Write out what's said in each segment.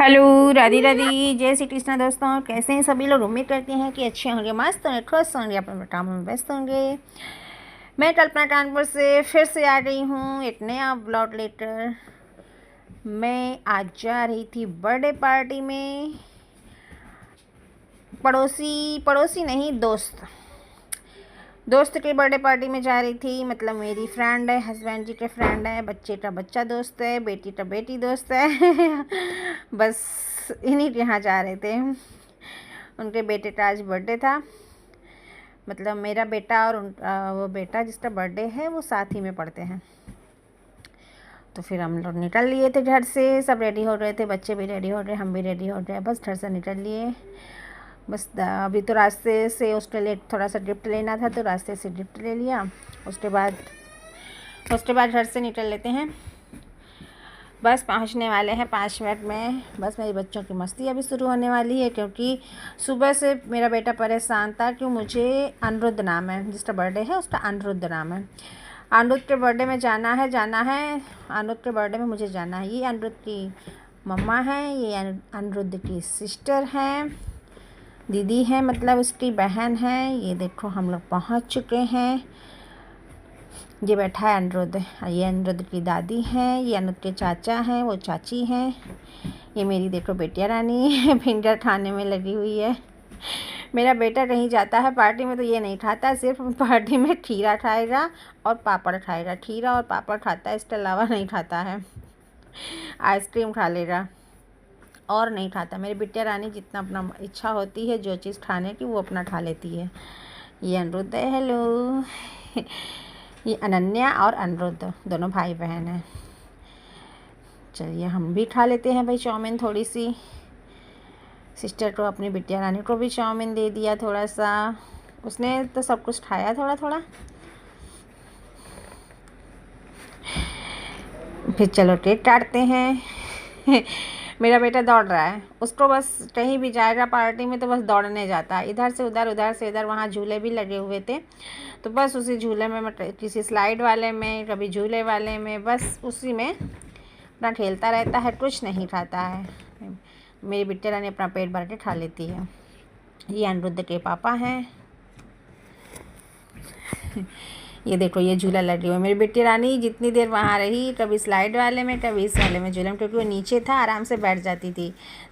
Hello, Radhe Radhe, जय श्री कृष्णा दोस्तों। कैसे हैं सभी लोग? उम्मीद करते हैं कि अच्छे होंगे, मस्त होंगे, खुश होंगे, अपने कामों में व्यस्त होंगे। मैं कल्पना कानपुर से फिर से आ गई हूँ एक नया ब्लॉग लेकर। मैं आज जा रही थी बर्थडे पार्टी में। पड़ोसी पड़ोसी नहीं, दोस्त के बर्थडे पार्टी में जा रही थी। मतलब मेरी फ्रेंड है, हस्बैंड जी के फ्रेंड है, बच्चे का बच्चा दोस्त है, बेटी का बेटी दोस्त है। बस इन्हीं के यहाँ जा रहे थे। उनके बेटे का आज बर्थडे था। मतलब मेरा बेटा और वो बेटा जिसका बर्थडे है वो साथ ही में पढ़ते हैं। तो फिर हम लोग निकल लिए थे घर से। सब रेडी हो रहे थे, बच्चे भी रेडी हो रहे, हम भी रेडी हो रहे, बस घर से निकल लिए। बस अभी तो रास्ते से उसके लिए थोड़ा सा गिफ्ट लेना था, तो रास्ते से गिफ्ट ले लिया। उसके बाद घर से निकल लेते हैं। बस पहुंचने वाले हैं 5 मिनट में। बस मेरे बच्चों की मस्ती अभी शुरू होने वाली है, क्योंकि सुबह से मेरा बेटा परेशान था कि मुझे अनिरुद्ध नाम है, जिसका बर्थडे है उसका अनिरुद्ध नाम है। अनिरुद्ध के बर्थडे में जाना है। अनिरुद्ध के बर्थडे में मुझे जाना है। ये अनिरुद्ध की मम्मा है, ये अनिरुद्ध की सिस्टर हैं, दीदी है, मतलब उसकी बहन है। ये देखो हम लोग पहुंच चुके हैं। ये बैठा है अनिरुद्ध। ये अनिरुद्ध की दादी हैं, ये अनिरुद्ध के चाचा हैं, वो चाची हैं। ये मेरी देखो बेटिया रानी फिंगर खाने में लगी हुई है। मेरा बेटा कहीं जाता है पार्टी में तो ये नहीं खाता, सिर्फ पार्टी में खीरा खाएगा और पापड़ खाएगा। खीरा और पापड़ खाता है, इसके अलावा नहीं खाता है। आइसक्रीम खा लेगा और नहीं खाता। मेरी बिटिया रानी जितना अपना इच्छा होती है जो चीज़ खाने की वो अपना खा लेती है। ये अनिरुद्ध है। हेलो। ये अनन्या और अनिरुद्ध दोनों भाई बहन हैं। चलिए हम भी खा लेते हैं भाई चाउमीन थोड़ी सी। सिस्टर को, अपनी बिटिया रानी को भी चाउमीन दे दिया थोड़ा सा। उसने तो सब कुछ खाया थोड़ा थोड़ा। फिर चलो केक काटते हैं। मेरा बेटा दौड़ रहा है। उसको बस कहीं भी जाएगा पार्टी में तो बस दौड़ने जाता है, इधर से उधर, उधर से इधर। वहाँ झूले भी लगे हुए थे, तो बस उसी झूले में, किसी स्लाइड वाले में, कभी झूले वाले में, बस उसी में अपना खेलता रहता है, कुछ नहीं खाता है। मेरी बिटिया रानी अपना पेट भर के खा लेती है। ये अनिरुद्ध के पापा हैं। ये देखो ये झूला लगी हुई है। मेरी बेटी रानी जितनी देर वहाँ रही, कभी स्लाइड वाले में, कभी इस वाले में झूले में, क्योंकि वो नीचे था, आराम से बैठ जाती थी,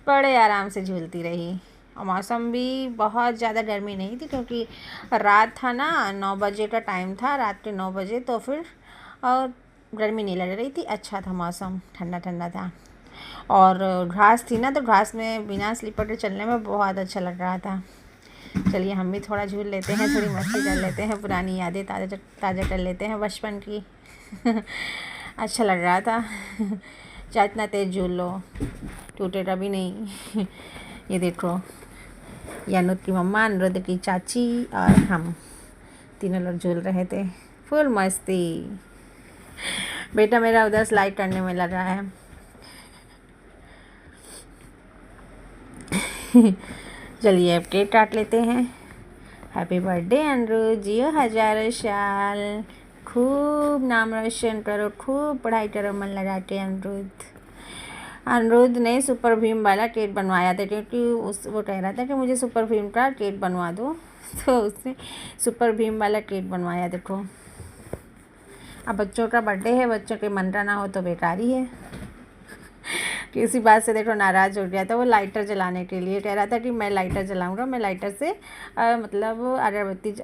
बड़े आराम से झूलती रही। और मौसम भी बहुत ज़्यादा गर्मी नहीं थी, क्योंकि रात था ना, 9 बजे का टाइम था, रात के 9 बजे, तो फिर और गर्मी नहीं लग रही थी। अच्छा था मौसम, ठंडा ठंडा था। और घास थी ना, तो घास में बिना स्लीपर के चलने में बहुत अच्छा लग रहा था। चलिए हम भी थोड़ा झूल लेते हैं, थोड़ी मस्ती कर लेते हैं, पुरानी यादें ताज़ा कर लेते हैं बचपन की। अच्छा लग रहा था। चाहे इतना तेज़ झूल लो, टूटेगा भी नहीं। ये देखो, ये अनिरुद्ध की मम्मा, अनिरुद्ध की चाची और हम तीनों लोग झूल रहे थे, फुल मस्ती। बेटा मेरा उधर स्लाइड करने में लगा है। चलिए अब केक काट लेते हैं। हैप्पी बर्थडे अनिरुद्ध, जियो हज़ारों साल, खूब नाम रोशन करो, खूब पढ़ाई करो मन लगा के। अनिरुद्ध ने सुपर भीम वाला केक बनवाया था, क्योंकि वो कह रहा था कि मुझे सुपर भीम का केक बनवा दो, तो उसने सुपर भीम वाला केक बनवाया। देखो अब बच्चों का बर्थडे है, बच्चों के मन का ना हो तो बेकार ही है। किसी बात से देखो नाराज़ हो गया था। वो लाइटर जलाने के लिए कह रहा था कि मैं लाइटर जलाऊंगा, मैं लाइटर से मतलब अगरबत्ती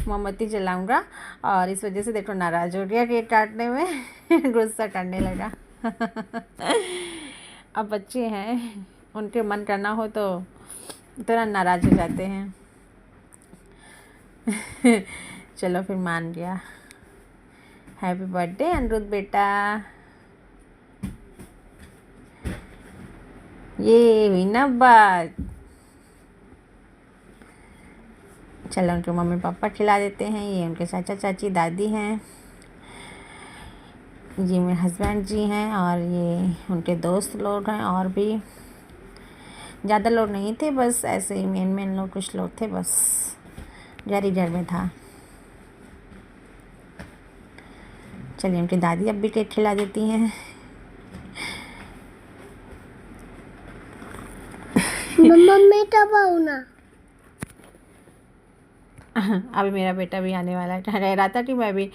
मोमबत्ती जलाऊंगा, और इस वजह से देखो नाराज़ हो गया केक काटने में। गुस्सा करने लगा। अब बच्चे हैं, उनके मन करना हो तो तुरंत नाराज़ हो जाते हैं। चलो फिर मान गया। हैप्पी बर्थडे अनिरुद्ध बेटा। ये हुई ना बात। चलो उनके मम्मी पापा खिला देते हैं। ये उनके चाचा चाची दादी हैं, ये मेरे हस्बैंड जी हैं, और ये उनके दोस्त लोग हैं। और भी ज़्यादा लोग नहीं थे, बस ऐसे ही मेन लोग, कुछ लोग थे, बस घर ही घर में था। चलिए उनकी दादी अब भी केक खिला देती हैं। मम्मा मैं तब आऊँ ना। अभी मेरा बेटा भी आने वाला है। कह रहा था कि मैं भी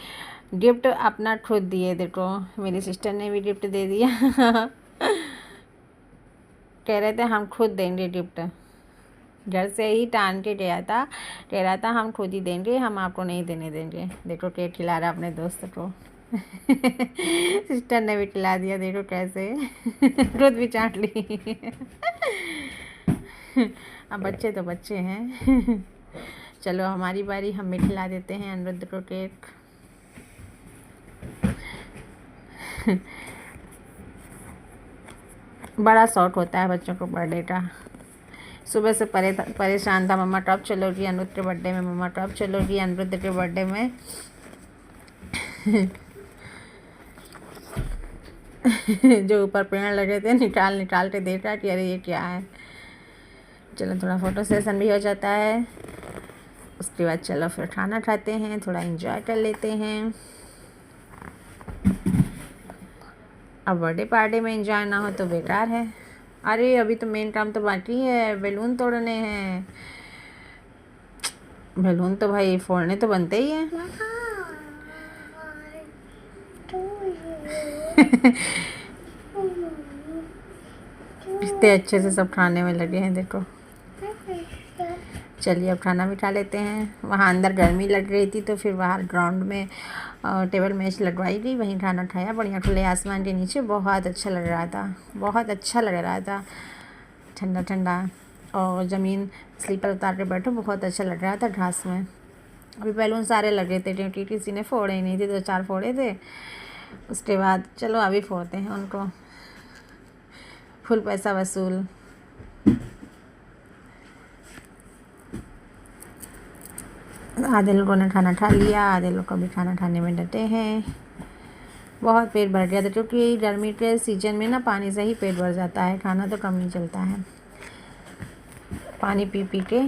गिफ्ट अपना खुद दिए, देखो मेरी सिस्टर ने भी गिफ्ट दे दिया। कह रहे थे हम खुद देंगे गिफ्ट, घर से ही टान के गया था, कह रहा था हम खुद ही देंगे, हम आपको नहीं देने देंगे। देखो केक खिला रहा अपने दोस्त को। सिस्टर ने भी खिला दिया, देखो कैसे। खुद भी चाट ली। अब बच्चे तो बच्चे हैं। चलो हमारी बारी, हम भी खिला देते हैं अनिरुद्ध को केक। बड़ा शौक होता है बच्चों को बर्थडे का। सुबह से परेशान था, मम्मा कब चलोगी अनिरुद्ध के बर्थडे में, मम्मा कब चलोगी अनिरुद्ध के बर्थडे में। जो ऊपर पेड़ लगे थे निकाल के देखा कि अरे ये क्या है। चलो थोड़ा फ़ोटो सेशन भी हो जाता है, उसके बाद चलो फिर खाना खाते हैं, थोड़ा एंजॉय कर लेते हैं। अब बर्थडे पार्टी में एंजॉय ना हो तो बेकार है। अरे अभी तो मेन काम तो बाकी है, बैलून तोड़ने हैं। बैलून तो भाई फोड़ने तो बनते ही हैं। इतने अच्छे से सब खाने में लगे हैं, देखो। चलिए अब खाना भी खा लेते हैं। वहाँ अंदर गर्मी लग रही थी तो फिर बाहर ग्राउंड में टेबल मैच लगवाई गई, वहीं खाना खाया बढ़िया खुले आसमान के नीचे। बहुत अच्छा लग रहा था, बहुत अच्छा लग रहा था, ठंडा ठंडा। और ज़मीन स्लीपर उतार के बैठो, बहुत अच्छा लग रहा था घास में। अभी बैलून सारे लगे थे क्योंकि किसी ने फोड़े ही नहीं थे, 2-4 फोड़े थे। उसके बाद चलो अभी फोड़ते हैं उनको, फुल पैसा वसूल। आधे लोगों ने खाना खा लिया, आधे लोग अभी खाना खाने में डटे हैं। बहुत पेट भर गया था क्योंकि गर्मी के सीजन में ना पानी से ही पेट भर जाता है, खाना तो कम नहीं चलता है। पानी पी पी के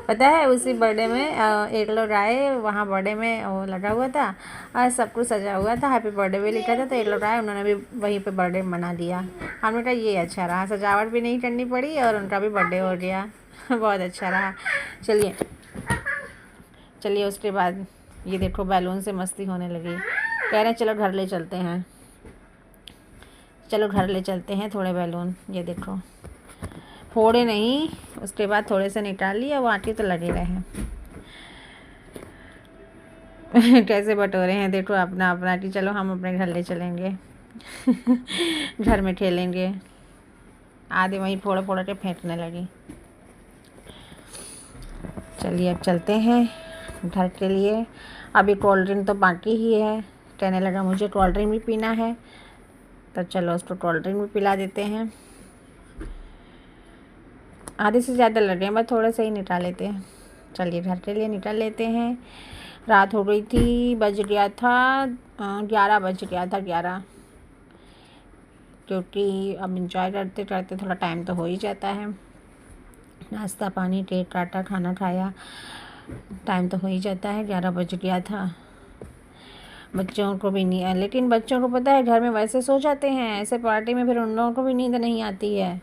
पता है उसी बर्थडे में एक लोग आए, वहाँ बर्थडे में वो लगा हुआ था और सब कुछ सजा हुआ था, हैप्पी बर्थडे भी लिखा था। तो एक लोग आए, उन्होंने भी वहीं पे बर्थडे मना लिया। हमने कहा ये अच्छा रहा, सजावट भी नहीं करनी पड़ी और उनका भी बर्थडे हो गया। बहुत अच्छा रहा। चलिए चलिए उसके बाद ये देखो बैलून से मस्ती होने लगी। कह रहे हैं चलो घर ले चलते हैं, चलो घर ले चलते हैं थोड़े बैलून। ये देखो फोड़े नहीं, उसके बाद थोड़े से निकाल लिया, वो आके तो लगे रहे। कैसे बटोरे हैं देखो अपना अपना कि चलो हम अपने घर ले चलेंगे। घर में खेलेंगे। आधे वहीं फोड़ फोड़ के फेंकने लगी। चलिए अब चलते हैं घर के लिए। अभी कोल्ड ड्रिंक तो बाकी ही है, कहने लगा मुझे कोल्ड ड्रिंक भी पीना है, तो चलो उसको कोल्ड ड्रिंक भी पिला देते हैं। आधे से ज़्यादा लग रहे हैं, बस थोड़े से ही निकाल लेते हैं। चलिए घर के लिए निकल लेते हैं। रात हो गई थी, बज गया था 11 बज गया था 11, क्योंकि अब इंजॉय करते करते थोड़ा टाइम तो हो ही जाता है। नाश्ता पानी केक काटा खाना खाया, टाइम तो हो ही जाता है। 11 बज गया था। बच्चों को भी नहीं, लेकिन बच्चों को पता है घर में वैसे सो जाते हैं, ऐसे पार्टी में फिर उन लोगों को भी नींद नहीं आती है।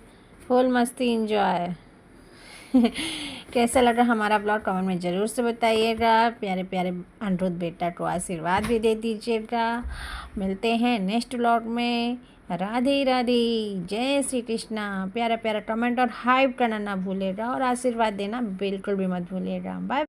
फुल मस्ती इंजॉय। कैसा लगा हमारा ब्लॉग कमेंट में ज़रूर से बताइएगा। प्यारे प्यारे अनिरुद्ध बेटा को आशीर्वाद भी दे दीजिएगा। मिलते हैं नेक्स्ट ब्लॉग में। राधे राधे, जय श्री कृष्णा। प्यारा प्यारा कमेंट और हाइप करना ना भूलिएगा और आशीर्वाद देना बिल्कुल भी मत भूलिएगा। बाय।